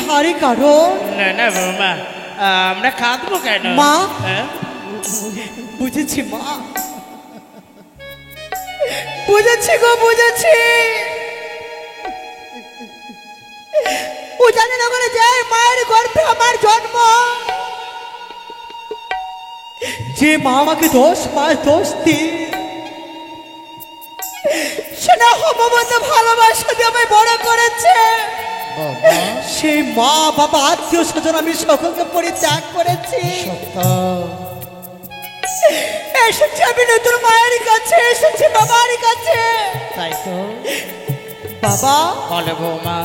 ভারী কারণ। না না বৌমা, আমরা কাঁদবো কেন মা? হ্যাঁ? বুঝেছি মা, বুঝেছি গো, বুঝেছি। উজানি নগরে যে মায়ের গর্ভে আমার জন্ম, যে মা আমাকে 10 মাস 10 দিন স্নেহ মমতা ভালোবাসা দিয়ে আমায় বড় করেছে, সেই মা বাবা আত্মীয় স্বজন আমি সকলকে পরিত্যাগ করেছি। এসেছি আমি নতুন মায়ের কাছে, এসেছি বাবার কাছে। তাই তো বাবা, বলে বৌমা।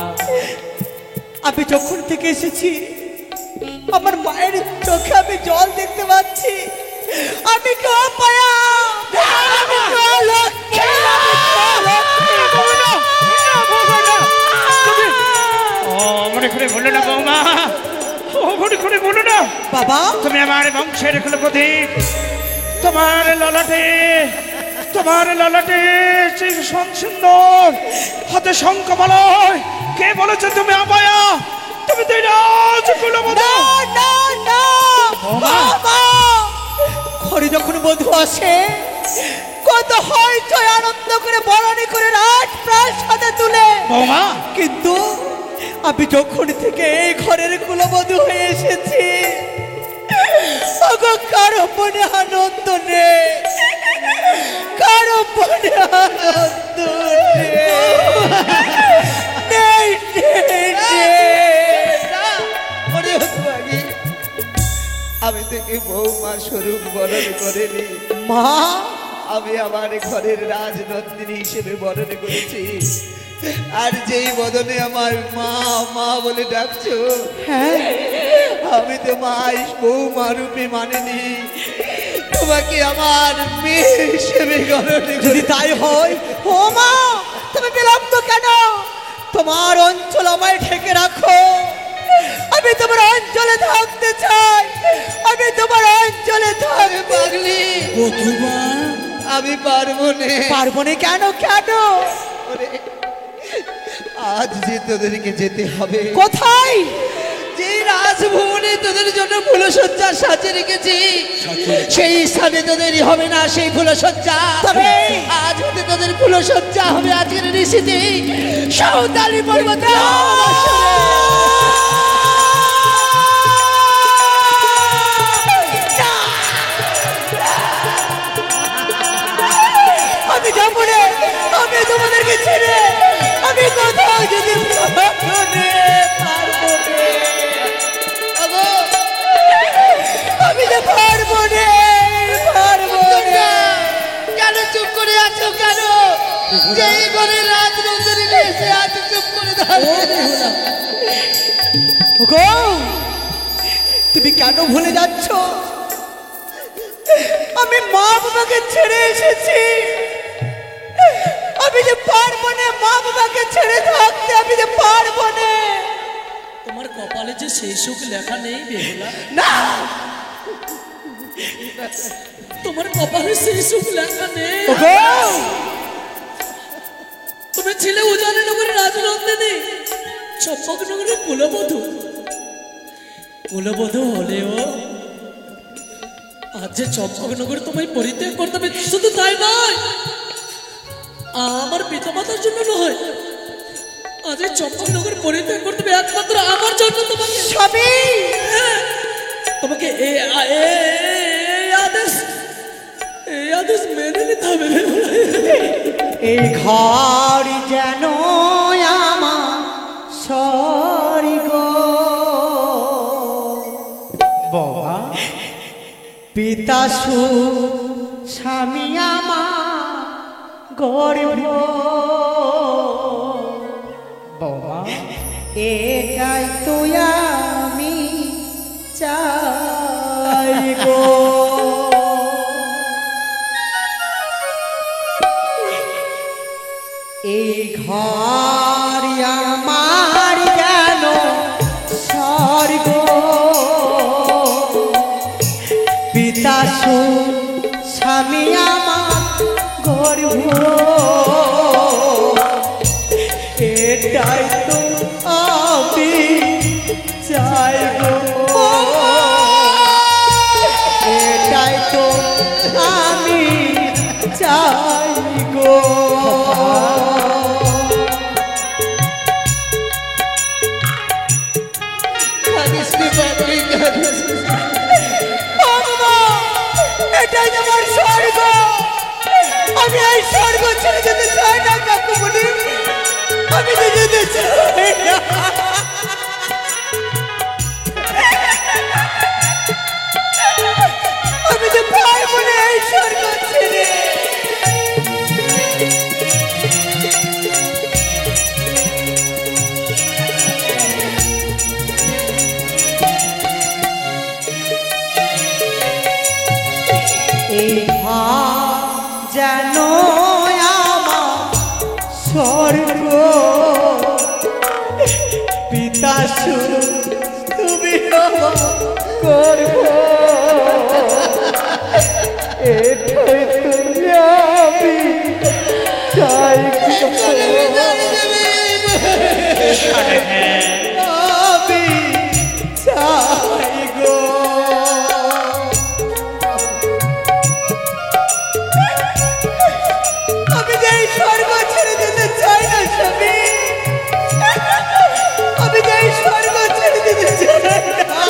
আমি যখন থেকে এসেছি আমার মায়ের চোখে আমি জল দেখতে পাচ্ছি। আমি কেউ পায়া, আমি কেউ লক্ষ্মী, মনে করে বলো না বৌমা, মনে করে বলো না। বাবা, তুমি আমার বংশের কুলপতি, তোমার ললাটে সেই সুন্দর হাতে শঙ্খ বলয়। কে বলেছে তুমি আপায়া? তুমি তো ঘরে যখন বধূ আসে কত হইচই আনন্দ করে বরণী করে রাত প্রাসাদে তুলে, কিন্তু আমি যখন থেকে এই ঘরের কুলবধূ হয়ে এসেছি কারো মনে আনন্দ নেই, কারো মনে আনন্দ আমি থেকে বৌমা স্বরূপ বরণ করেনি মা, আমি আমার ঘরের রাজনন্দিনী হিসেবে বরণ করেছি। আর যেই বদনে আমার মা মা বলে ডাকছো, হ্যাঁ আমি তো বৌমা রূপে মানিনি, তোমাকে আমার মেয়ে হিসেবে গ্রহণ। যদি তাই হয়, ও মা তুমি বিলম্ব কেন? তোমার অঞ্চল আমায় ঢেকে রাখো, আমি তোমার অঞ্চলে থাকতে চাই, আমি তোমার অঞ্চলে থাকতে। পাগলি, আমি পারবো না। পারবো না কেন? কেন? আজ যে তোদেরকে যেতে হবে। কোথায়? যে রাজভবনে তোদের জন্য ফুলসজ্জা সাজিয়ে রেখেছি, সেই স্থানে তোদেরই হবে না সেই ফুলসজ্জা। তবে আজ হতে তোদের ফুলসজ্জা হবে আজকের ঋষিতে সাঁওতালি পর্বতে। আমি যাবো না, আমি তোমাদেরকে ছেড়ে আমি কোথাও যদি আমি যে পারবো না, পারবো না। কেন চুপ করে আছো? কেন যেই ঘরে রাত নন্দনী এসে আজ চুপ করে গো, তুমি কেন ভুলে যাচ্ছ? আমি মা বাবাকে ছেড়ে এসেছি, আমি যে পারবো না মা বাবাকে ছেড়ে থাকতে, আমি যে পারবো না। তোমার কপালে যে সেই সুখ লেখা নেই বেহুলা, না তোমার কপালে সেই সুখ লেখা নেই। তুমি ছিলে উজানি নগরের রাজনন্দিনী, চম্পকনগরের কুলবধূ। কুলবধূ হলেও আজ যে চম্পকনগর তোমায় পরিত্যাগ করতে হবে, শুধু তাই নয়, আমার পিতামাতার জন্য নয়, আজ এই চম্পকনগর পরিত্যাগ করতে হবে একমাত্র আমার জন্য। তোমাকে স্বামী, তোমাকে এই আদেশ মেনে নিতে হবে। এই ঘর যেন আমার স্বর্গ, বাবা পিতা স্বামী আমার গর্ভ, বাবা এটাই তো আমি চাই গো। এই ঘর আমার যেন স্বর্গ, পিতা স্বামী আমার গর্ভ, এটাই তো আমি চাই গো, এটাই তো আমি চাই গো। কাঁদিস রে বাবলি, কাঁদিস রে। বাবা, এটাই আমার স্বর্গ। আমি এই স্বর্গ ছেড়ে যেতে চাই না কাকুমণি, আমি তো যেতে চাই না। আমি তো পারবো না এই স্বর্গ ছেড়ে। এই যেন আমার স্বর্গ, পিতা শুরু তুমি করব, এটাই তুমি আমি চাই গো, আমি চাই গো। আমি যে এই স্বর্গ ছেড়ে যেতে চাই না স্বামী, আমি যে এই স্বর্গ ছেড়ে যেতে চাই না।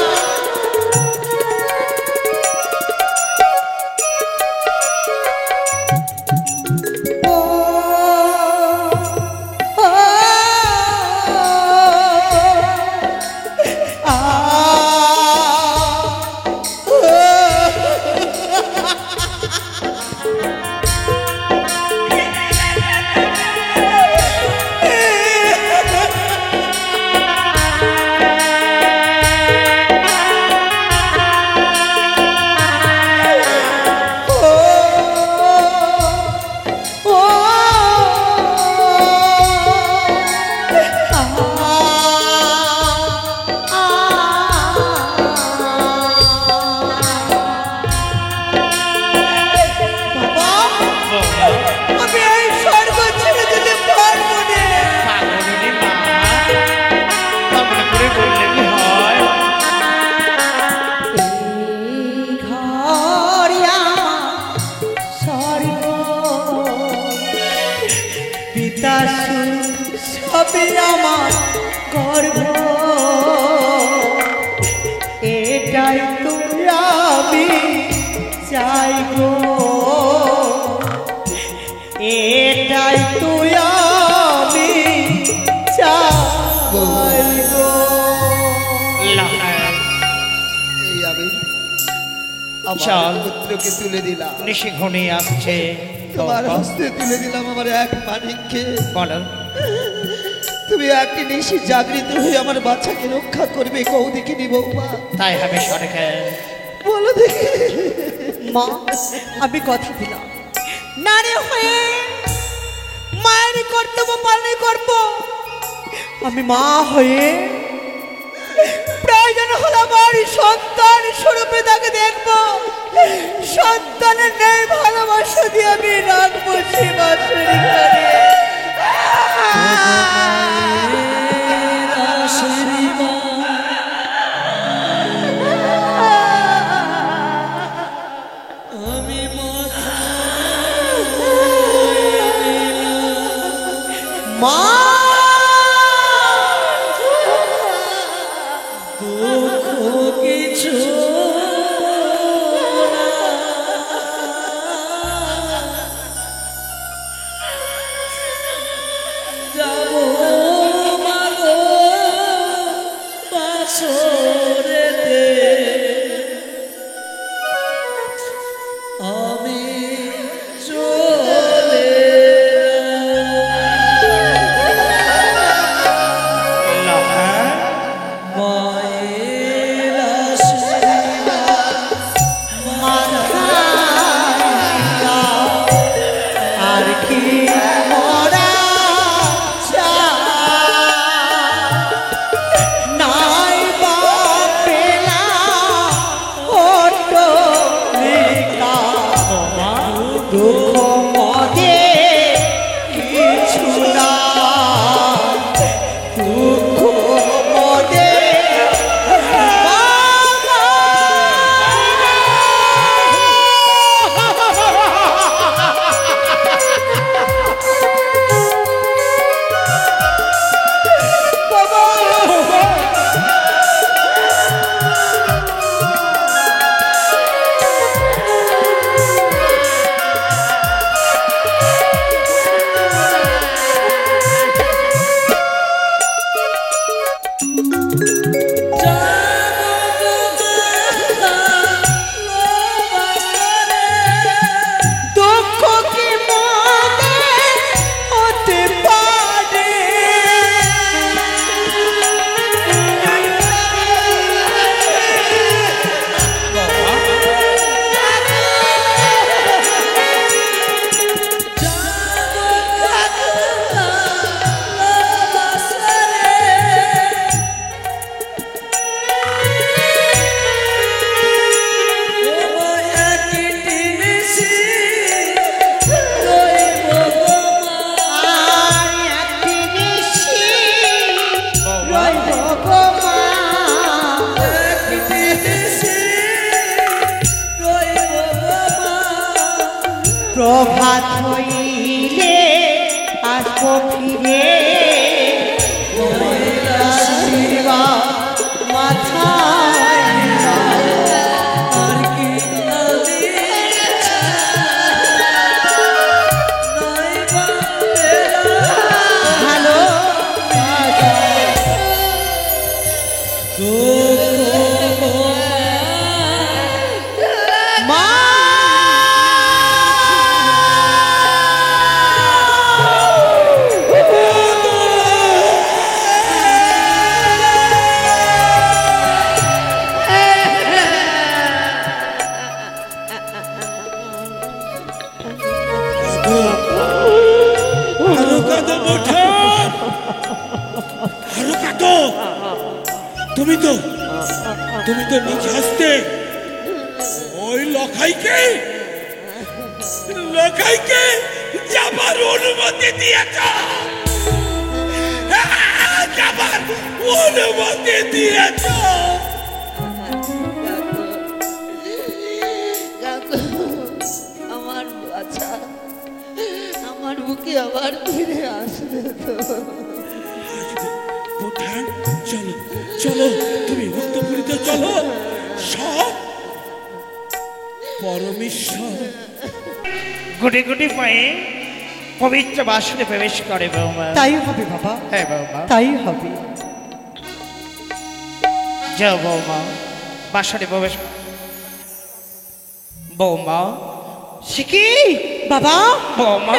ও, আ, আমি এই স্বর্গ ছেড়ে যেতে পারবো না। পাগলনি মা, কেমন করে বললে কি হয়? এই ঘর আমার স্বর্গ, পিতা সবে আমার গর্ব, এটাই তো আমি চাই গো, এটাই তো আমি চাই গো। লাহার, এই আমি চল। আমার পুত্রকে তুলে দিলাম, নিশি ঘনিয়ে আসছে। তোমার হস্তে তুলে দিলাম আমার এক মানিককে। বলো, তুমি একটি নিশি জাগৃত হয়ে আমার বাচ্চাকে রক্ষা করবে, কৌদিকিনী বৌমা। তাই হবে সরকার। বলো দেখি। মা, আমি কথা দিলাম, নারী হয়ে মায়ের কর্তব্য পালন করব। আমি মা হয়ে প্রয়োজন হলে আমার সন্তান স্বরূপে তাকে দেখব, সন্তানের নেই ভালোবাসা দিয়ে আমি রাখবো সে বাসরি ঘরে। আমি মা, কিছু যাব মাগো বাসরেতে, আমি চলে লাহার, মায়ের আশীর্বাদ আর কি মরা চাই, নাই বা দুঃখ কি মনে হতে পারে প্রভাত হইলে আসবো ফিরে মাথায় ভালো মা তুমি তো নিজ হাসতে ওই লখাইকে যাবার অনুমতি দিয়েছ, যাবার অনুমতি দিয়েছ। আমার বাচ্চা আমার বুকে আবার ফিরে আসবে তো। বোঠান, চলো চলো, তুমি অন্তঃপুরিতে চলো। সব পরমেশ্বর গুটি গুটি পায়ে পবিত্র বাসনে প্রবেশ করে বৌমা। তাই হবে বাবা, হ্যাঁ বৌমা, তাই হবে। যাও বৌমা, বাসনে প্রবেশ। বৌমা শিখি বাবা বৌমা,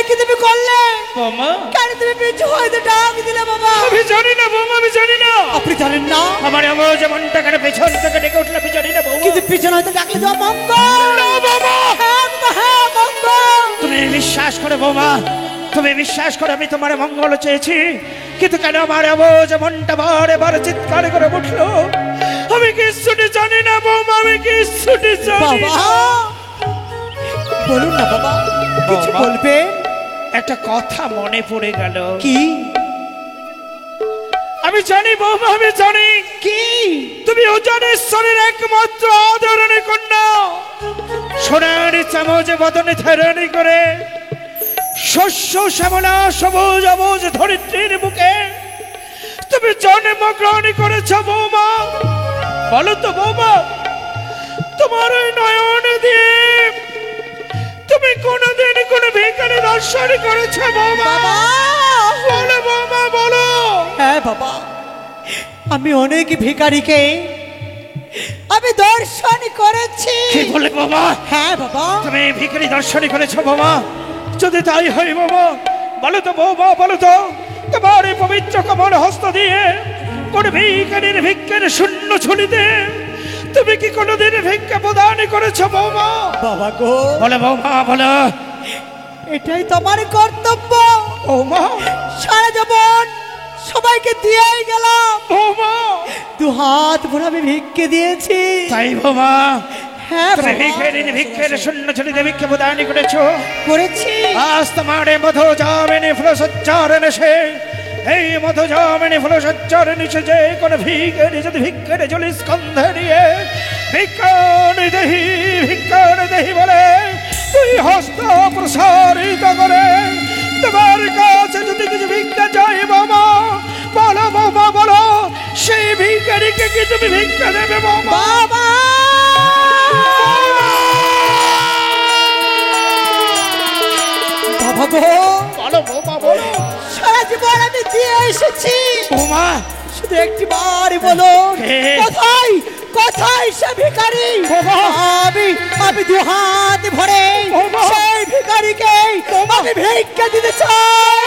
কি তুমি করলে? বৌমা কেন তুমি পিছু হইতে ডাক দিলে বাবা? আমি জানি না বৌমা, আমি জানি না। আপনি জানেন না? আমার এমন যেমন টাকার পেছন থেকে ডেকে উঠলে আমি জানি না বৌমা। কিন্তু পিছনে হইতে ডাকলে তো মঙ্গল। না বাবা, হ্যাঁ বাবা, হ্যাঁ মঙ্গল। তুমি বিশ্বাস করে বৌমা, তুমি বিশ্বাস করে আমি তোমার মঙ্গল চেয়েছি, কিন্তু কেন আমার যেমনটা বারে বারে চিৎকার করে উঠলো আমি কিছুটি জানি না বৌমা, আমি কিছুটি জানি বাবা না। বলুন না বাবা, কিছু বাবা। বলবে? একটা কথা মনে পড়ে গেল। কি? আমি জানি বৌমা, আমি জানি কি? তুমি অজানেশ্বরের একমাত্র আদরণী কন্যা। সোনার চামচ বদনে থেরানি করে শস্য শ্যামলা সবুজ অবুজ ধরিত্রীর বুকে তুমি জন্মগ্রহণ করেছ বৌমা। বলো তো বৌমা, তোমার ওই নয়ন দিয়ে তুমি কোনদিন কোন ভিখারি দর্শন করেছ বৌমা? বাবা বলো বৌমা, বলো। হ্যাঁ বাবা, আমি অনেক ভিখারিকে আমি দর্শন করেছি। কি বলে বাবা? হ্যাঁ বাবা। তুমি ভিখারি দর্শন করেছ বাবা? যদি তাই হয় বাবা, বলো তো বৌমা, বলো তো তোমার এই পবিত্র কমল হস্ত দিয়ে কোন ভিখারির ভিক্ষের শূন্য ঝুলিতে তুমি কি কোনোদিন ভিক্ষা প্রদান করেছ বৌমা? বাবা গো, বলো বৌমা, বলো। এটাই তোমার কর্তব্য। বৌমা, সারা জীবন সবাইকে দিয়েই গেলাম। বৌমা, দু হাত ভরে আমি ভিক্ষে দিয়েছি। তাই বৌমা? হ্যাঁ তুমি বাবা, ভিখারির ভিক্ষের শূন্য ঝুলিতে ভিক্ষা প্রদান করেছ। করেছি। আজ তোমার মধু যাবেনি ফুলসজ্জার নেশে, এই মধু যাবেনি ফুলসজ্জার নিচে যে কোন ভিখারি যদি ভিক্ষারে জলি স্কন্ধে নিয়ে ভিক্ষার দেহি বলে তুই হস্ত প্রসারিত করে তোমার কাছে যদি কিছু ভিক্ষা চাই বাবা, বলো বাবা, বলো সেই ভিখারিকে কি তুমি ভিক্ষা দেবে বাবা? বাবা বাবা গো, বলো বৌমা, বলো। সারা জীবন আমি দিয়ে এসেছি। বৌমা, শুধু শুধু একটি বার বলো কে? কোথায় কোথায় সে ভিখারি আমি দু হাত ভরে সেই ভিখারিকে আমি ভিক্ষা দিতে চাই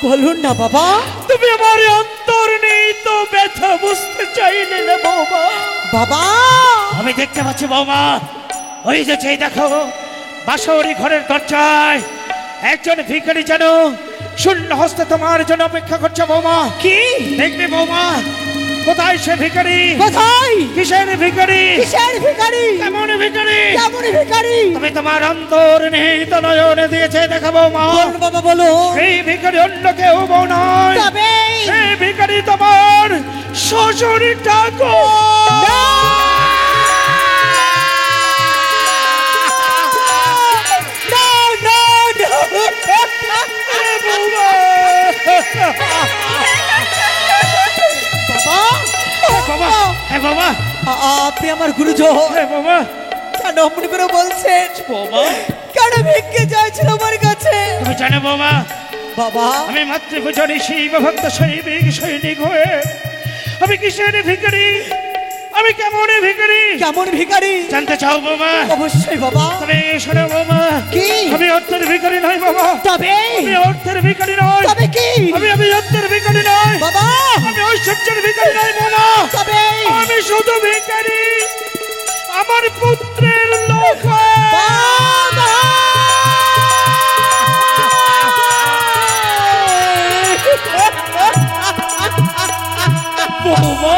বলুন না বাবা তুমি আমার অন্তর নেই তো ব্যথা বুঝতে চাইলে না বৌমা। বাবা আমি দেখতে পাচ্ছি বৌমা, ওই যে সেই দেখো বাসরি ঘরের দরজায় একজন ভিখারি যেন শূন্য হস্তে তোমার জন্য অপেক্ষা করছে বৌমা। কি দেখবে বৌমা, কোথায় সে ভিখারি? কোথায় কিসের ভিখারি? কিসের ভিখারি কেমন ভিখারি? কেমন ভিখারি তুমি তোমার অন্তর নিহিত নয়নে দিয়েছে দেখা বৌমা। বলুন বাবা বলো সেই ভিখারি অন্য কেউ বউ নয়, তবে সেই ভিখারি তোমার শ্বশুর ঠাকুর। বাবা আপনি আমার গুরুজন বাবা কেন অমনি করে বলছেন বাবা, কেন ভিক্ষে চাইছেন আমার কাছে তুমি জানো বাবা, বাবা আমি মাতৃপূজা ঋষি ভক্ত সৈনিক সৈনিক হয়ে আমি কিসের ভিখারি? আমি কেমন ভিখারি? কেমন ভিখারি জানতে চাও বাবা? অবশ্যই বাবা তবে শোনো বাবা, কি আমি অর্থের ভিখারি নয় বাবা। তবে আমি অর্থের ভিখারি নয়। তবে কি আমি অর্থের ভিখারি নয় বাবা আমি ঐশ্বর্যের ভিখারি নয় বাবা। তবে আমি শুধু ভিখারি আমার পুত্রের লোক হয়ে। বাবা বাবা,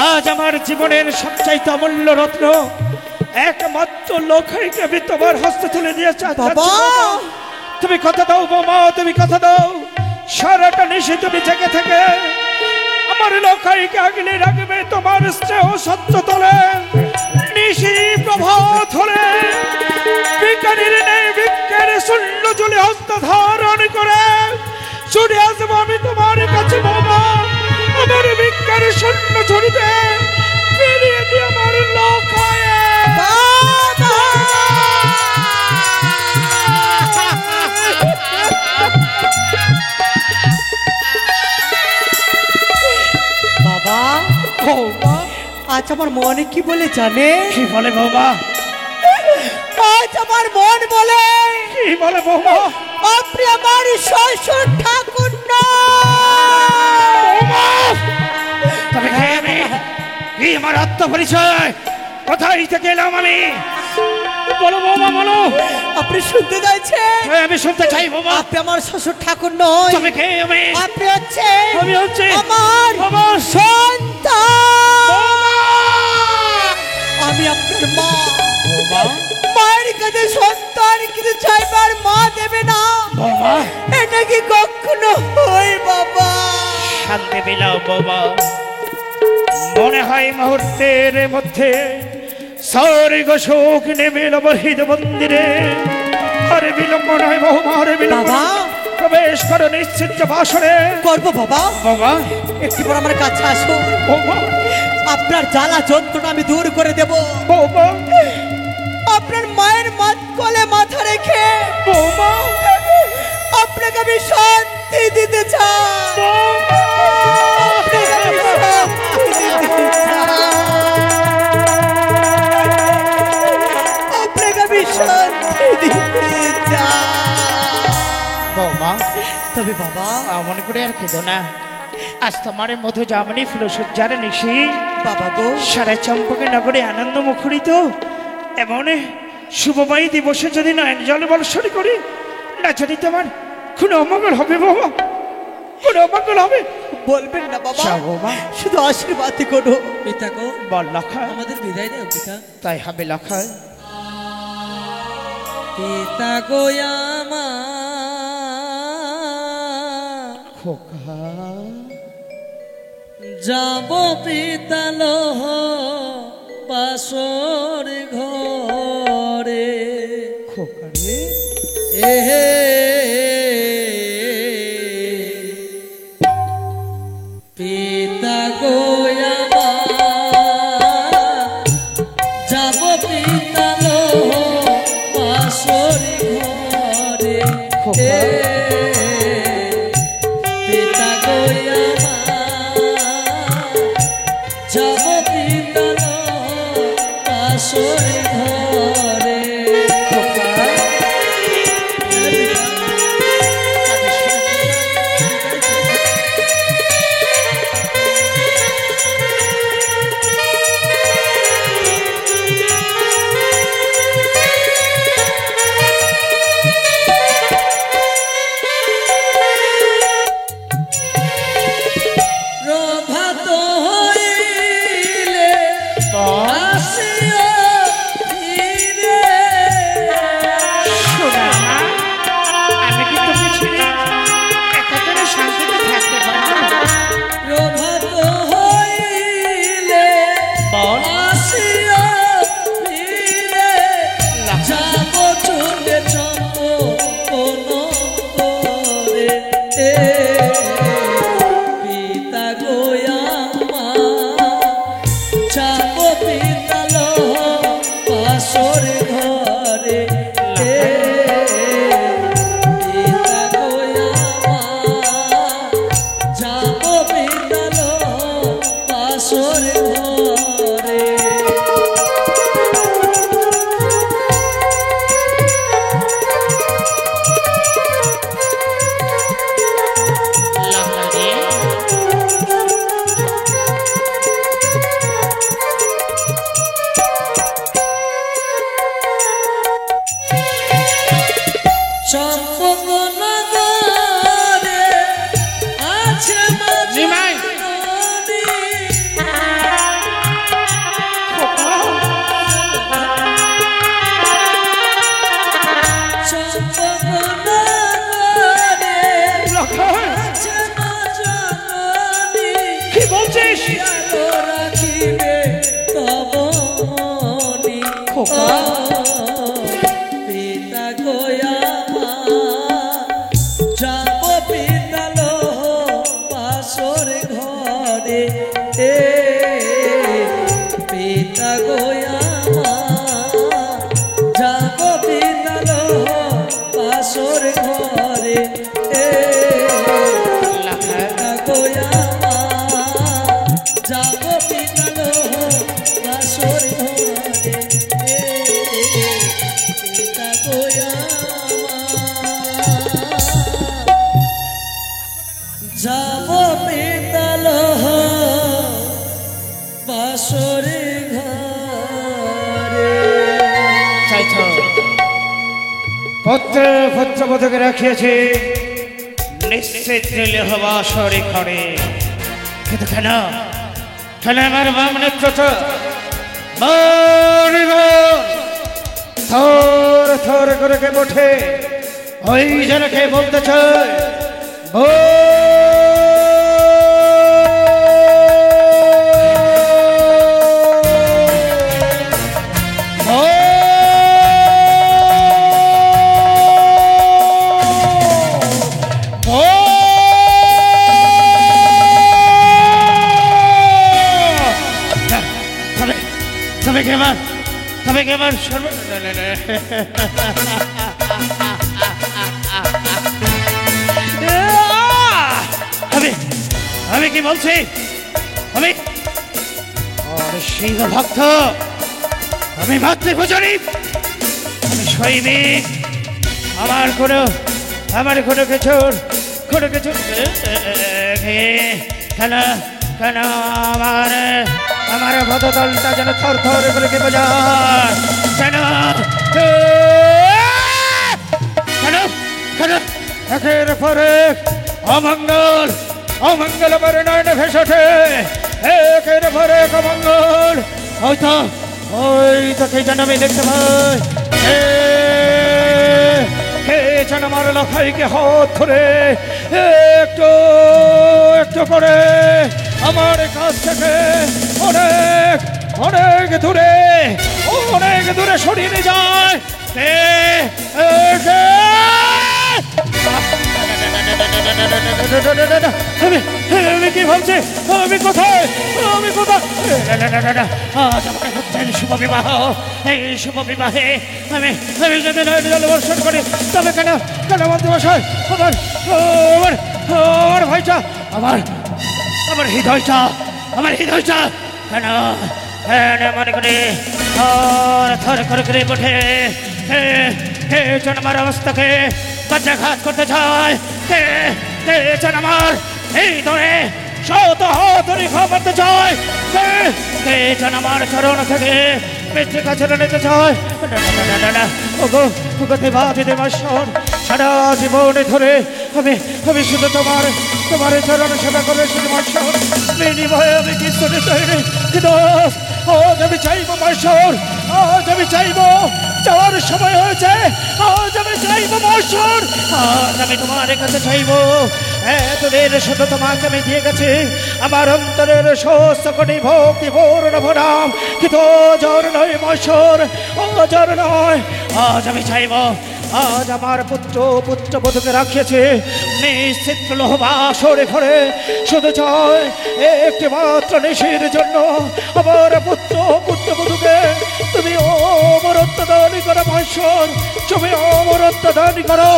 আজ আমার জীবনের সবচাইতে অমূল্য রত্ন একমাত্র লোকাইকে আমি তোমার হস্তে তুলে দিয়েছি। বাবা তুমি কথা দাও বাবা, তুমি কথা দাও সারাটা নিশে তুমি জেগে থেকে আমার লোকাইকে আগলে রাখবে তোমার স্নেহ সত্য তলে। নিশি প্রভাত হলে ভিখারির নেই ভিক্ষের শূন্য জলে হস্ত ধারণ করে ছুটে আসবো আমি তোমার কাছে বাবা। আমার ভিক্ষার শূন্য ঝুড়িতে ফিরিয়ে দিয়ে আমার লোকায়। বাবা বৌমা, আজ আমার মনে কি বলে জানে কি বলে বৌমা? আজ আমার মন বলে কি বলে বৌমা? আপনি আমার শ্বশুর ঠাকুর না তবে কে আমি? কি আমার আত্মপরিচয়? কোথায় থেকে এলাম আমি? বলো বৌমা বলো। আপনি শুনতে চাইছেন আমি শুনতে চাই বৌমা। আপনি আমার শ্বশুর ঠাকুর নয় তবে কে আমি? আপনি হচ্ছে আমি হচ্ছে আমার সন্তান আমি আপনার মা মায়ের কাছে সন্তান কিছু চাইবার মা দেবে না বৌমা এটা কি কখনো হয় বাবা? শান্তি বিলাও বৌমা। মনে হয় মুহূর্তের মধ্যে স্বর্গ শোক নেমে এলো বহিদ মন্দিরে। আরে বিলম্ব নয় বৌমা, আরে বিলম্ব বাবা নয়। প্রবেশ করো নিশ্চিত বাসরে। করবো বাবা বাবা একটু পর আমার কাছে আসো বৌমা আপনার জ্বালা যন্ত্রণা আমি দূর করে দেব বৌমা আপনার মায়ের কোলে মাথা রেখে বৌমা আপনাকে আমি শান্তি দিতে চাই আপনাকে আমি শান্তি দিতে চাই। আপনাকে আমি শান্তি দিতে চাই। বৌমা তবে বাবা মনে করে আর খেদো না। আজ তোমার মধু জামনি ফুলসজ্জার নিশি বাবা গো সারা চম্পকে নগরে আনন্দ মুখরিত এমন শুভময়ী দিবসে যদি নয়ন জল বর্ষণ করি না, যদি তোমার কোনো অমঙ্গল হবে বাবা, কোনো অমঙ্গল হবে বলবেন না বাবা যাও বাবা। শুধু আশীর্বাদ করো পিতা গো বল লক্ষা। আমাদের বিদায় দাও পিতা। তাই হবে লক্ষা। পিতা গো আমার খোকা যাব পিতালো বাসর ঘরে খোকা রে এ পিতা যাব বিদ্যালয় বাসর ঘরে। প্রভাত হইলে আসিও ফিরে। শোনা মা, আমি কি তুমি ছেড়ে একাধারে শান্তিতে থাকতে পারবো না? প্রভাত হইলে আসিও ফিরে। যাব চুলে চম্পন করে। পিতা গোয়ামা যাব বিদ্যালয় বাসর ঘরে। পিতা গোয়ামা যাব বিদ্যালয় বাসর ঘরে। চম্পকনগরে আছে নিমাই। নদী। চম্পকনগরে লক্ষণ, আছে নদী। কি বলছিস? আলো রাখিবে তব মনি। খোকা। পিতা গোয়ামা যাব বিদ্যালয় বাসর ঘরে। পিতা গোয়ামা যাব বিদ্যালয় বাসর ঘরে। পিতা গোয়ামা যাব বিদ্যালয় বাসর ঘরে। পিতা গোয়ামা যাব বিদ্যালয় বাসর ঘরে। চাইছ পত্র পত্রবোধকে রাখিয়াছি, নিশ্চিত নিলে হবা সরে ঘরে। কিন্তু কেন কেন আমার বাম নেত্রতা থর থর করে কে ওঠে, ওই জনকে বলতে চায় তবে কেমন আমি কি বলছি? আমি সিংহ ভক্ত, আমি মাতৃভূষণী, আমি সৈনিক। আমার কোনো কিছুর কেন কেন আমার ভদদলটা যেন থর থর করে কেঁপে যায়। কেন কেন কেন একের পর এক অমঙ্গল আমার নয়নে ভেসে ওঠে। একের পর এক অমঙ্গল। ওই তো কে যেন আমি দেখতে পাই, কে যেন আমার লখাইকে হাত ধরে একটু একটু করে আমার কাছ থেকে অনেক অনেক দূরে সরিয়ে নিয়ে যায়। আমি কি ভাবছি? আমি কোথায়? আজ আমার হচ্ছে শুভ বিবাহ। এই শুভ বিবাহে আমি যদি জল বর্ষণ করি, তবে কেন মন্ত্রীমশাই আমার ভাইটা, আমার হৃদয়টা কেন কেন মনে করে থর থর করে করে ওঠে কে কে যেন আমার অবস্থাকে বজ্রাঘাত করতে চায় কে কে যেন আমার এই ধরে শত হাতুড়ি খামাতে চায় কে কে যেন আমার চরণ থেকে মৃত্যু কাছে নিতে চায় না না না না না ওগো ওগো দেবাদিদেবাশ্বর সারা জীবনে ধরে আমি আমি শুধু তোমার তোমার চরণ সেবা করে শুধু মাশ্বর বিনিময়ে আমি কিছু চাইনি কিন্তু আজ আমি চাইবো মাশ্বর আজ আমি চাইবো যাওয়ার সময় হয়েছে আজ আমি চাইবো মাশ্বর আজ আমি তোমার কাছে চাইবো এতদিন শুধু তোমাকে আমি দিয়ে গেছি আমার অন্তরের সমস্ত কোটি ভক্তি পূর্ণ ভরাম কিন্তু জ্বর নয় মাশ্বর জ্বর নয় আজ আমি চাইবো আজ আমার পুত্র বধূকে রাখিয়েছে নিশ্চিত লোহবাসরে ঘরে শুধু চায় একটি মাত্র নিশির জন্য আমার পুত্র বধূকে তুমি অমরত্ব দান করো মাশ্বর তুমি অমরত্ব দান করো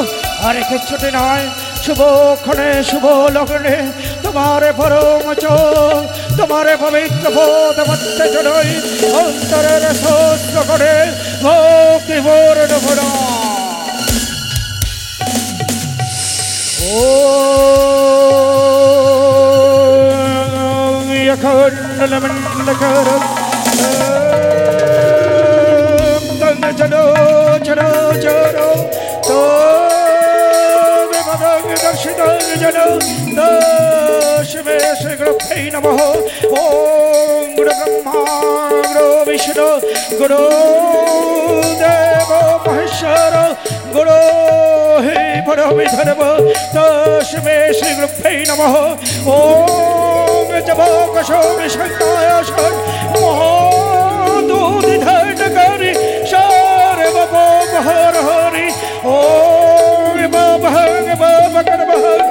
আর কিছুটি নয় শুভক্ষণে শুভ লগ্নে তোমার পরম চোখ তোমার পবিত্র বোধ মধ্যে জড়ই অন্তরের শস্ত্র করে ভক্তি পূর্ণ ভরা নমঃ ওম গুরু ব্রহ্মা গুরু বিষ্ণু গুরু দেব মহেশ্বর গুরু হে পরমেশ্বর তস্মৈ শ্রী গুরুভ্যৈ নমঃ ওম জবকশোম শঙ্কায়শন মহাদুধিধর্মকারী সর্বভৌমহর হরি ওম ভবহং ভবকর্মহং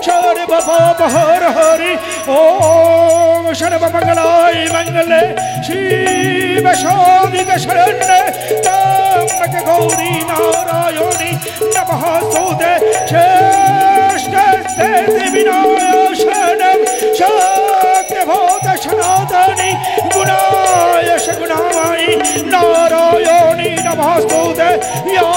সর্বভৌমহর হরি ওম সর্বমঙ্গলায় মঙ্গলে শিব শোভিক শরণ্যে ত্র্যম্বকে গৌরী নারায়ণী নমঃস্তুতে শ্রেষ্ঠে দেবী নারায়ণম শক্তিভূত সনাতনী গুণায় সগুণাময়ী নারায়ণী নমঃস্তুতে ইয়া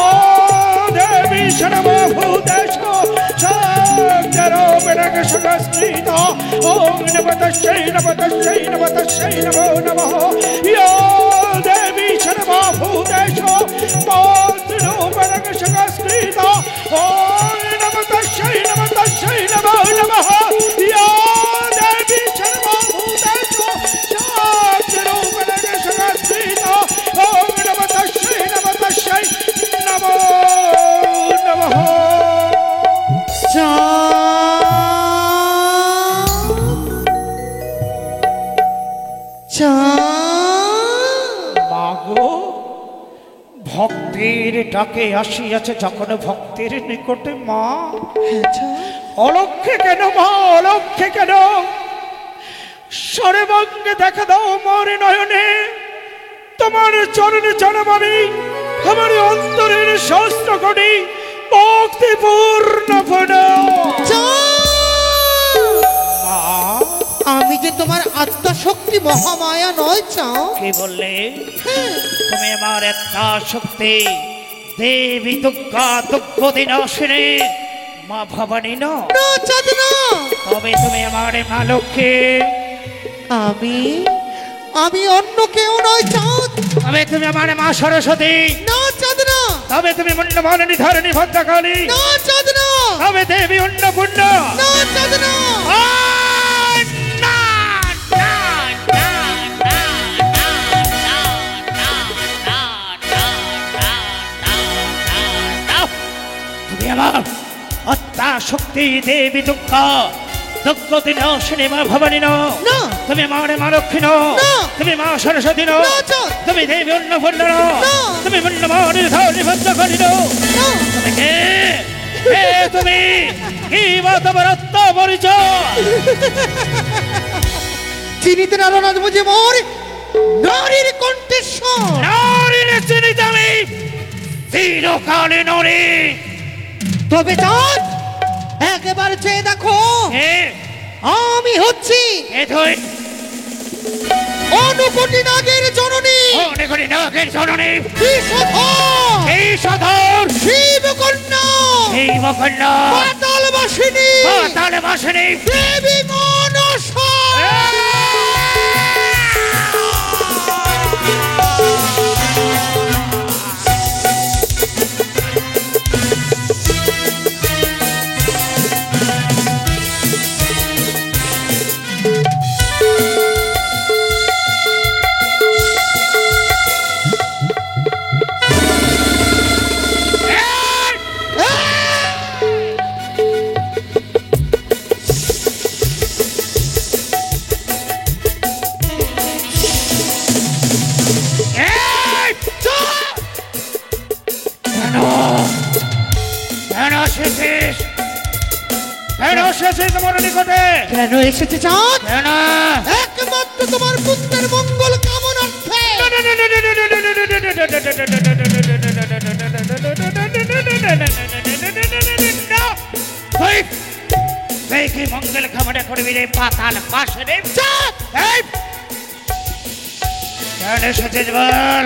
দেবী সর্বভূতেষু शक्तिरूपेण सुखस्थिता ॐ नमस्तस्यै नमस्तस्यै नमस्तस्यै नमो नमः या देवी सर्वभूतेषु मातृरूपेण सुखस्थिता ॐ नमस्तस्यै नमस्तस्यै नमो नमः या देवी सर्वभूतेषु शक्तिरूपेण सुखस्थिता ॐ नमस्तस्यै नमस्तस्यै नमो नमः মাগো ভক্তির ডাকে আসিয়াছে যখন ভক্তির নিকটে মা অলক্ষে কেন মা অলক্ষে কেন সর্বাঙ্গে দেখা দাও মোর নয়নে তোমার চরণে চরণে আমার অন্তরের শাস্ত্র করি ভক্তিপূর্ণ আমি যে তোমার আত্মশক্তি মহামায়া নয় চাও কি বললে তুমি আমার আত্মশক্তি দেবী দুর্গা দুঃখ দিনাশিনী মা ভবানী না তবে তুমি আমার মা লক্ষ্মী আমি অন্য কেউ নয় চাঁদ তবে তুমি আমার মা সরস্বতী না চাঁদ না তবে তুমি মুন্ডমালিনী ধরণী ভদ্রকালী না চাঁদ না তবে দেবী অন্নপূর্ণ না চাঁদ না তুমি আমার আত্মা শক্তি দেবী দুর্গা দুর্গতি ন সিনেমা ভবানী ন তুমি আমার মা লক্ষ্মী ন তুমি মা সরস্বতী ন তুমি দেবী অন্নপূর্ণ ন তুমি মুন্ডমালিনী ধরণী ভদ্রকালী ন তুমি কে তুমি কি বা তোমার আত্মা পরিচয় চিনিতে নারো না বুঝে মোর নারীর কণ্ঠস্বর নারীর চিনিতে আমি চিরকালে নরে তবে চাঁদ একেবারে চেয়ে দেখো, এ আমি হচ্ছি এ তুই অনুকোটি নাগের জননী, অনেকগুলি নাগের জননী, বিষধর বিষধর শিবকন্যা, শিবকন্যা, পাতালবাসিনী, পাতালবাসিনী, দেবী মনসা। তোমার নিকটে কেন এসেছে চাঁদ? কেন? একমাত্র তোমার পুত্রের মঙ্গল কামনার্থে। কি মঙ্গল কামনা করবি রে পাতাল বাসনে? কেন এসেছিস বল?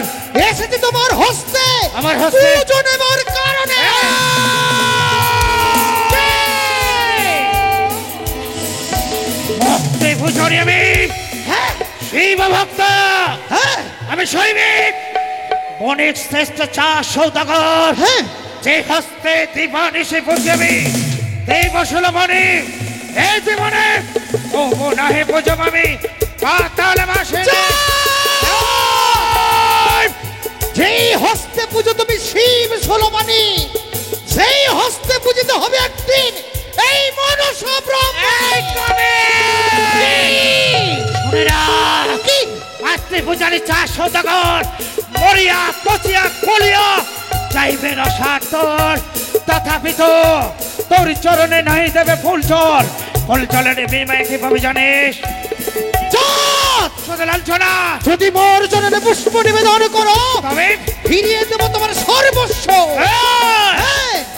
এসেছে তোমার হস্তে, আমার হস্তে? পুজো নেবার কারণে। ভক্তি ভূষণী আমি, শিব ভক্ত, আমি সৈনিক, বণিক শ্রেষ্ঠ চা সৌদাগর, যে হস্তে দিবানিশে পুজবি দেব সুলভনি, এই জীবনে ও নাহে পুজব আমি পাতাল মাসে। যেই হস্তে পুজো তুমি শিব সোলমানি, সেই হস্তে পূজিতে হবে একদিন এই মনসা মাতৃপূজারি চা সৌদাগর মরিয়া পচিয়া কলিয়া যাইবে রসাতর, তথাপি তো তোর চরণে নাই দেবে ফুল চর, ফুল চলের বিনিময়ে কি পাবি জানিস? শুধু লাঞ্ছনা। যদি মোর জননে পুষ্প নিবেদন করো তবে ফিরিয়ে দেব তোমার সর্বস্ব।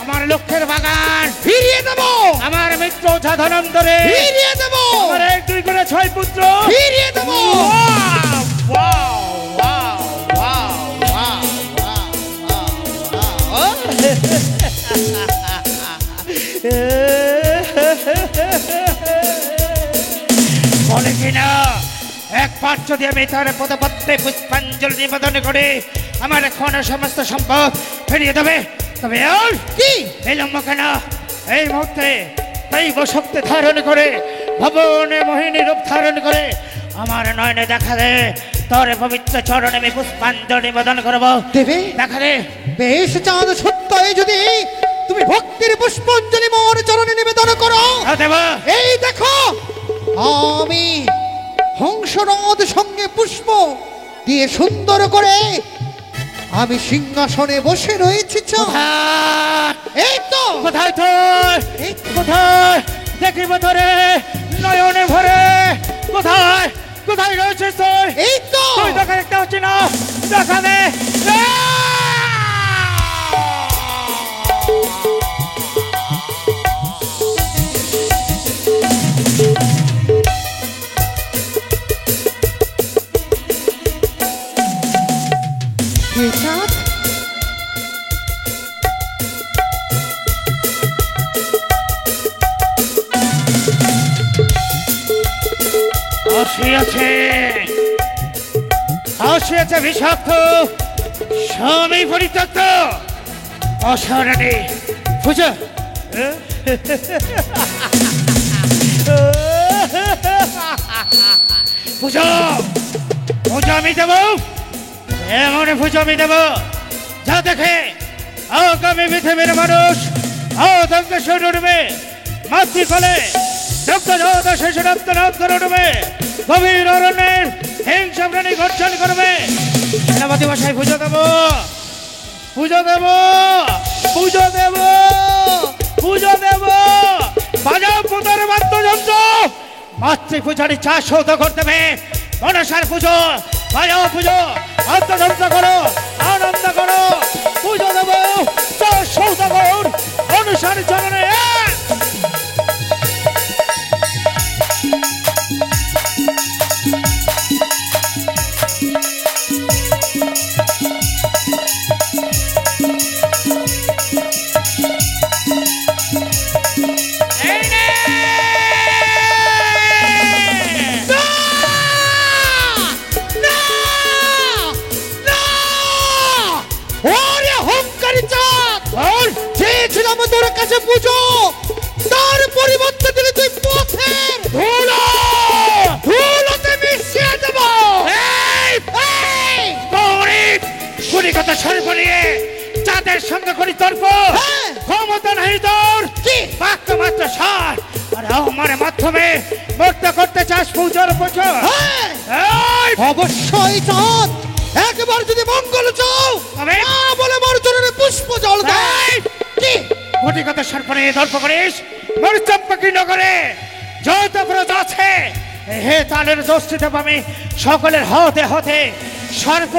আমার লক্ষ্যের বাগান ফিরিয়ে দেব, আমার মিত্র যাধনন্দরে ফিরিয়ে দেব, আমার 1 2 করে 6 পুত্র ফিরিয়ে দেব। বলে কিনা একবার যদি আমি তার পদপত্রে পুষ্পাঞ্জলি নিবেদন করে আমার এখন সমস্ত সম্পদ ফিরিয়ে দেবে, তবে আর কি বিলম্ব কেন? এই মুহূর্তে দৈব শক্তি ধারণ করে ভবনে মোহিনী রূপ ধারণ করে আমার নয়নে দেখা দে, তোর পবিত্র চরণে আমি পুষ্পাঞ্জলি নিবেদন করবো। দেবে? দেখা দে। বেশ চাঁদ, সত্য যদি তুমি ভক্তির পুষ্পাঞ্জলি মোর চরণে নিবেদন করো, দেব। এই দেখো আমি হংসরথ সঙ্গে পুষ্প দিয়ে সুন্দর করে আমি সিংহাসনে বসে রয়েছি। এই তো কোথায় তোর? কোথায় দেখিব তোরে নয়নে ভরে? কোথায় কোথায় রয়েছে তুই? এই তো তুই দেখা দেখতে হচ্ছে না, দেখা দে। হে চাঁদ, আসিয়াছে বিষাক্ত স্বামী পরিত্যক্ত অসরণে পূজা। পুজো পুজো আমি দেব, এমন পুজো আমি দেব যা দেখে আগামী পৃথিবীর মানুষ আতঙ্ক শুরু উঠবে, মাতৃফলে শেষ উঠবে, গভীর অরণ্যের হিংসা প্রাণী গর্জন করবে। সেনাপতি মশাই পুজো দেব, পুজো দেব, পুজো দেব, পুজো দেব, বাজাও পুতার বাদ্যযন্ত্র, মাতৃপূজারি চা সৌধ করতে হবে। মনসার পুজো, বাজাও পুজো, বাদ্যযন্ত্র করো, আনন্দ করো, পুজো দেব, চা সৌধ করুন অনুসার চরণে। কাছে পুজো, তার পরিবর্তে দিলে তুই পথের ধুলোতে মিশিয়ে দেব। কুড়ি কথা সর্ব নিয়ে যাদের সঙ্গে করি তর্ক, ক্ষমতা নাই তোর, মাত্র মাত্র সার আর আমার মাধ্যমে মুক্ত করতে চাস পূজার পুজো। অবশ্যই চাঁদ, একবার যদি মঙ্গল চাও বলে মোর চরণে পুষ্প জল দেয়। কোটি কথা সর্ব নিয়ে তর্ক করিস, মোর চম্পকি নগরে যত প্রজা আছে হে তালের দোষটিতে আমি সকলের হতে হতে সর্ব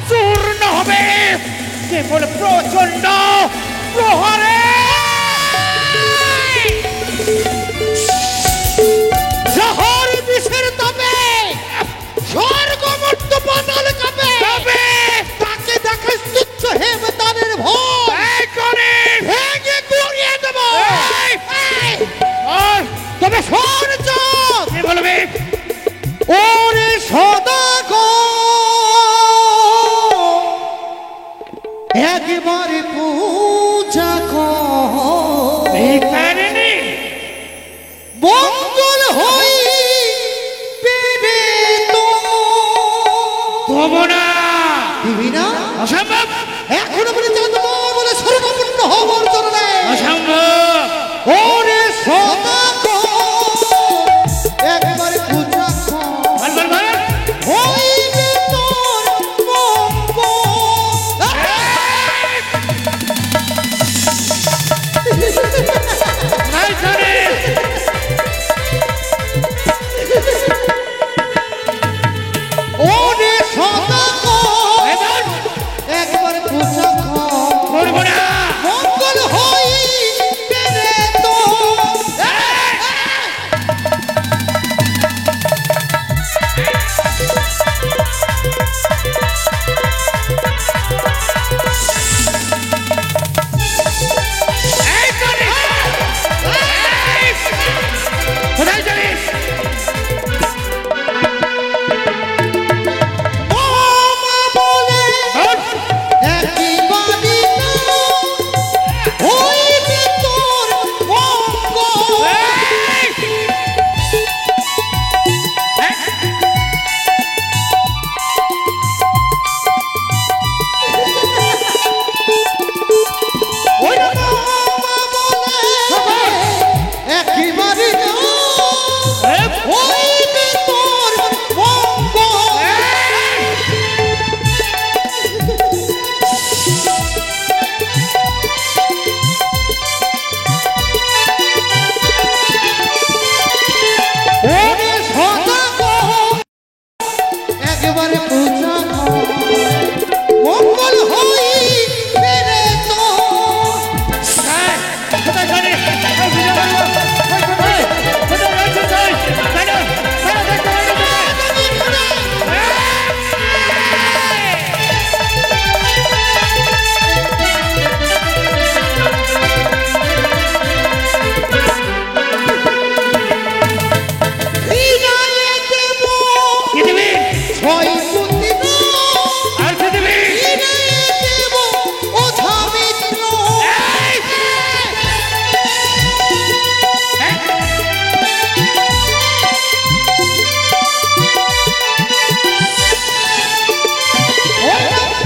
চূর্ণ হবে কেবল প্রচন্ড প্রহরে। শহর বিষের তবে স্বর্গ মর্ত পাতাল কাঁপে, তাকে দেখে তুচ্ছ হেমতানের ভয় ভেঙে গুড়িয়ে দেব। তবে শোন চাঁদ, কি বলবি? ওরে সদাগর একবারে পূজা কর, ভিখারিণী মঙ্গল হই পেরে তো তবু না, দিবি না? অসম্ভব, এখনো বলে চাঁদ বলে সর্বপূর্ণ হবর চরণে। অসম্ভব। ওরে সদাগর একবারে পূজা কর, বল বল বল। হইবে তোর মঙ্গল। নাই জানে ওরে সদাগর একবারে পূজা কর, করবো না। মঙ্গল হই পেরে তো। এই জানে কোথায় জানিস? মামা বলে বল। একই বাড়ি না, হইবে তোর মঙ্গল। ওই মামা বলে একই বাড়ি না, হইবে তোর মঙ্গল। ওরে সদাগর একবারে পূজা কর, মঙ্গল হই পেরে তো। কোথায় জানিস? এই বুঝে বলবো। ওই কোথায়? কোথায় রয়েছে তুই? তাই না? তাই না? দেখতে পাই না তোকে? বিদায় দেব কি দিবি? ছয় পুঁতি না, আর কি দিবি? বিদায় দেব ওঝা মিত্র।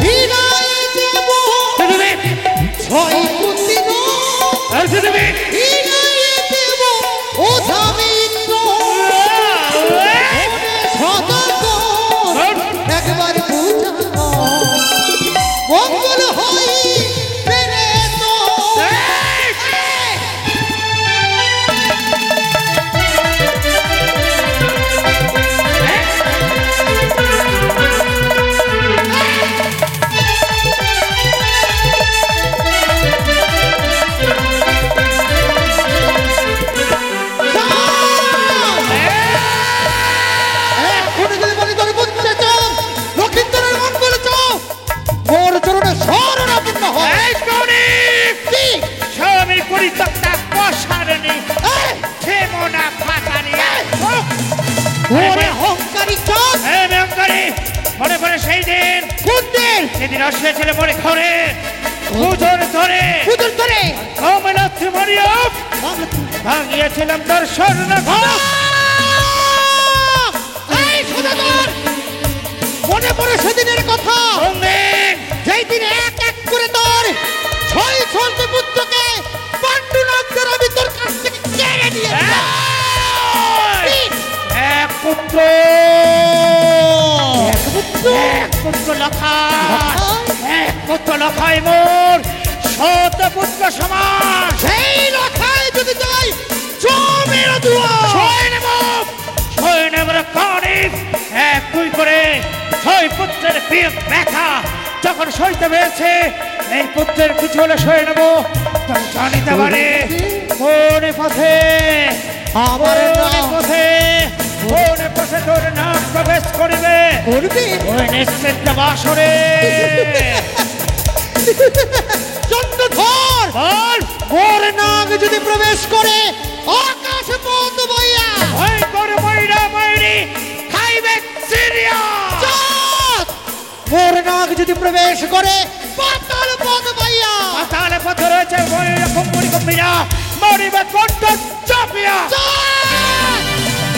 বিদায় দেব কি দিবি? ছয় পুঁতি না, আর কি দিবি? বিদায় দেব ওঝা মিত্র। সদাগর একবার পূজা কর, মঙ্গল হই পেরে তো। এখন যদি বলি তোর বুঝতে চাও, লক্ষিন্দরের মঙ্গল চাও, মোর চরণে শরণাপন্ন হয়। এই গণিত! কি? স্বামী পরিত্যক্তা কষারণী ক্ষেমনা ফাটানি ওরে অহংকারী চাঁদ, এই ব্যঙ্করী মনে পড়ে সেই দিন কোন দিন? সেদিন আসিয়াছিল মনে ঘরে পুজোর ধরে কমলাত্রী মরিয়ম ভাঙিয়েছিলাম তোর স্বর্ণ এই সদাগর, মনে পড়ে সেদিনের কথা, যেই দিন এক এক করে তোর 6 ছন্দ পুত্রকে পাণ্ডুনাথদের আমি তোর কাছ থেকে কেড়ে নিয়েছিলাম। এক পুত্র লখায় মোর শত পুত্র সমান। সেই লখায় যদি যাই জমির দুয়ার সৈন্যের কানিক এক দুই করে 6 পুত্রের বিয়োগ ব্যথা যখন সইতে পেরেছে, এই পুত্রের কিছু হলে সয়ে নেব। তবে জানিতে পারে কোন পথে তোর নাম প্রবেশ করিবে ওই নিশ্চিত বাসরে। চন্দ্রধর বল মোর নাগ যদি প্রবেশ করে আকাশে পথ বইয়া ওই তোর ময়রা ময়রি খাইবে সিরিয়া। মোর নাগ যদি প্রবেশ করে পাতাল পথ বইয়া পাতালে পথে রয়েছে ময়রা কুম্ভরি কুম্ভীরা মরিবে কণ্ঠ চাপিয়া।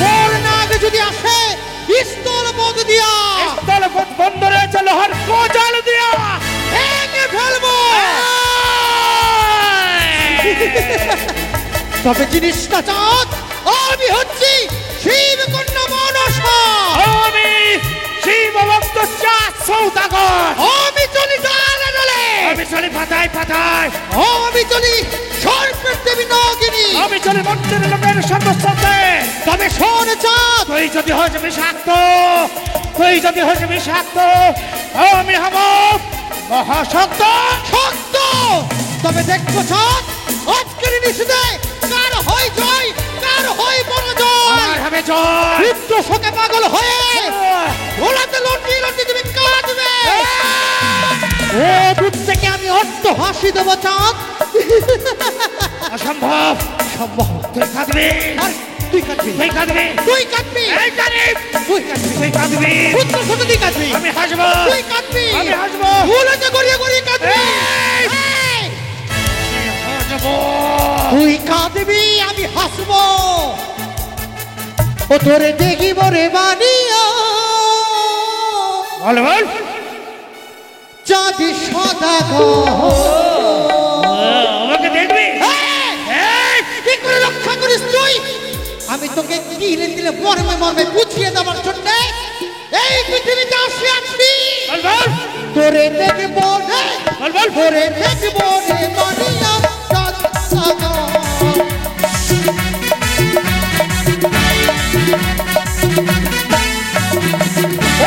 মোর নাগ যদি আসে স্থল পথ দিয়া স্থল পথ বন্ধ রয়েছে লোহার কোজাল দিয়া ভেঙে ফেলবো। তবে জিনিসটা চাঁদ, আমি হচ্ছি শিব কন্যা মনসা, আমি শিব ভক্ত চাঁদ সৌদাগর, আমি চলি ডালে ডালে, আমি চলি পাতায় পাতায়, আমি চলি সর্পের দেবী নাগিনী, আমি চলি মন্দির লোকের সর্বস্বতে। তবে শোন চাঁদ, তুই যদি হস বিষাক্ত, আমি হব মহাশক্ত। শক্ত। তবে দেখবো চাঁদ, আজকের নিষেধে কার হয় জয়, কার হয় পরাজয়। আমার হবে জয়। মৃত্যু শোকে পাগল হয়ে ওলাতে লটি লটি তুমি কাঁদবে। ও দূর থেকে আমি অর্থ হাসি দেবো চাঁদ। অসম্ভব। সম্ভব। তুই কাঁদবি, আর তুই কাঁদবি, তুই কাঁদবি, তুই কাঁদবি, এই কানিক তুই কাঁদবি, তুই কাঁদবি, পুত্র ছোট তুই কাঁদবি, আমি হাসবো, তুই কাঁদবি, আমি হাসবো, ভুলেতে গড়িয়ে গড়িয়ে কাঁদবি। এই! এই! হাসবো। তুই কাঁদবি, আমি হাসবো। ও তোরে দেখিব রে বানিয়া বল বল। চাঁদি সদা আমাকে দেখবি? এই! কি করে রক্ষা করিস তুই? আমি তোকে তিলে তিলে মর্মে মর্মে বুঝিয়ে দেওয়ার জন্য এই পৃথিবীতে আসিয়াছি। বল বল। তোরে দেখবো রে, বল বল। তোরে দেখবো রে বানিয়া চাঁদি সদা।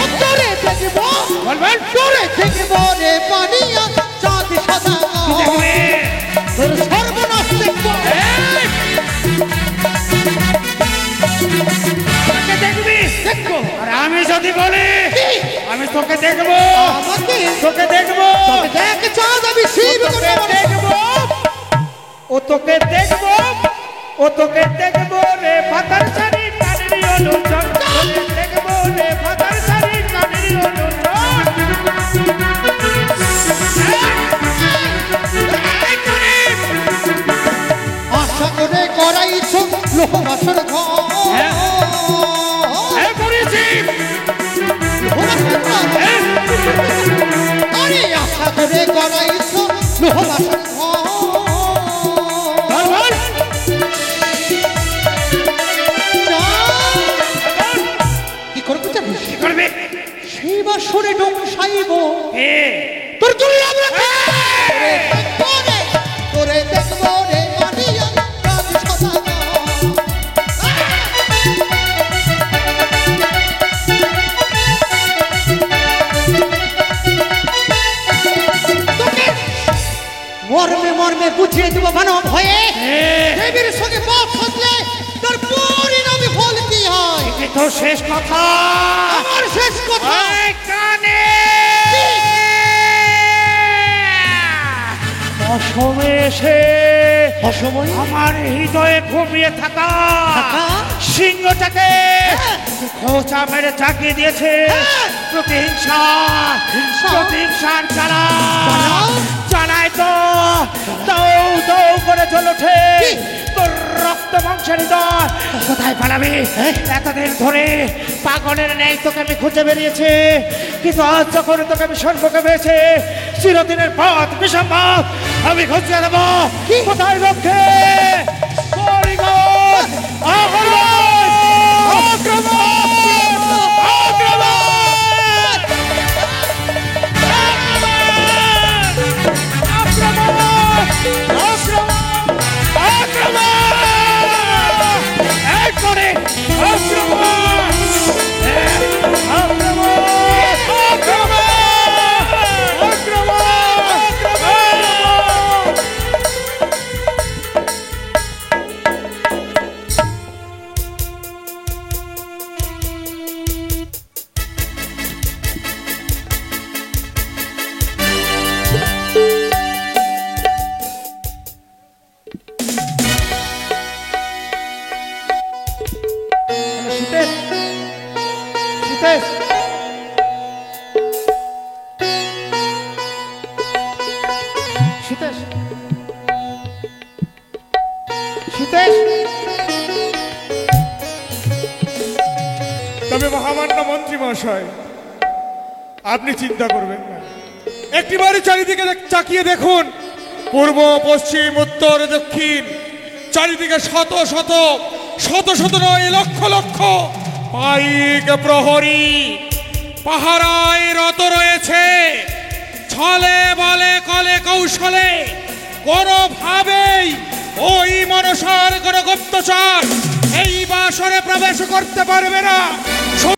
ও তোরে দেখবো, বল বল। তোরে দেখবো রে বানিয়া চাঁদি সদা। দেখবি? তোর সর্বনাশ দেখবো। এই! আমাকে দেখবি? দেখবো। আর আমি যদি বলি কি? আমি তোকে দেখবো, আমাকে তোকে দেখবো, তবে দেখ চাঁদ, আমি শিব তোকে কন্যা দেখবো, ও তোকে দেখবো, ও তোকে দেখবো রে পাতার শাড়ি কানেরই অনুজন, তোকে দেখবো রে পাতার শাড়ি কানেরই অনুজন। এই গরিব! আশা করে করাইছো লোহবাসর ঘর। হ্যাঁ। এই করেছি। লোহবাসর ঘর। এই! আরে আশা করে করাইছো লোহবাসর ঘর। বল বল। চাঁদ, কি করবি জানিস? কি করবি? সেই বাসরে ডোম সাইব এ! তোর দুর্লভ রাখে। তোরে দেখবো রে বানিয়া চাঁদি সদা। তোকে মর্মে মর্মে বুঝিয়ে দেবো মানব হয়ে দেবীর সঙ্গে পাপ সাজলে তোর পরিণামী ফল কি হয়। এ তো শেষ কথা। আমার শেষ কথা। এই কানে! অসময়ে এসে অসময়ে আমার হৃদয়ে ঘুমিয়ে থাকা থাকা? সিংহটাকে হ্যাঁ। খোঁচা মেরে চাকিয়ে দিয়েছে। হ্যাঁ। প্রতিহিংসার জ্বালা জ্বালায় তো দৌ দৌ করে জ্বল ওঠে তোর রক্ত মাংসের হৃদয়। কোথায় পালাবি? এতদিন ধরে পাগলের ন্যায় তোকে আমি খুঁজে বেরিয়েছি, কিন্তু আজ যখন তোকে আমি সম্পর্কে পেয়েছি, চিরদিনের পথ বিষম পথ আমি খুঁজে দেবো। কোথায় রক্ষে? তবে মহামান্য মন্ত্রী মহাশয়, আপনি চিন্তা করবেন না, একটিবারই চারিদিকে তাকিয়ে দেখুন, পূর্ব পশ্চিম উত্তর দক্ষিণ চারিদিকে শত শত শত শত নয় লক্ষ লক্ষ পাইক প্রহরী পাহারায় রত রয়েছে। ছলে বলে কলে কৌশলে কোনোভাবেই ওই মনসার কোন গুপ্তচর এই বাসরে প্রবেশ করতে পারবে না।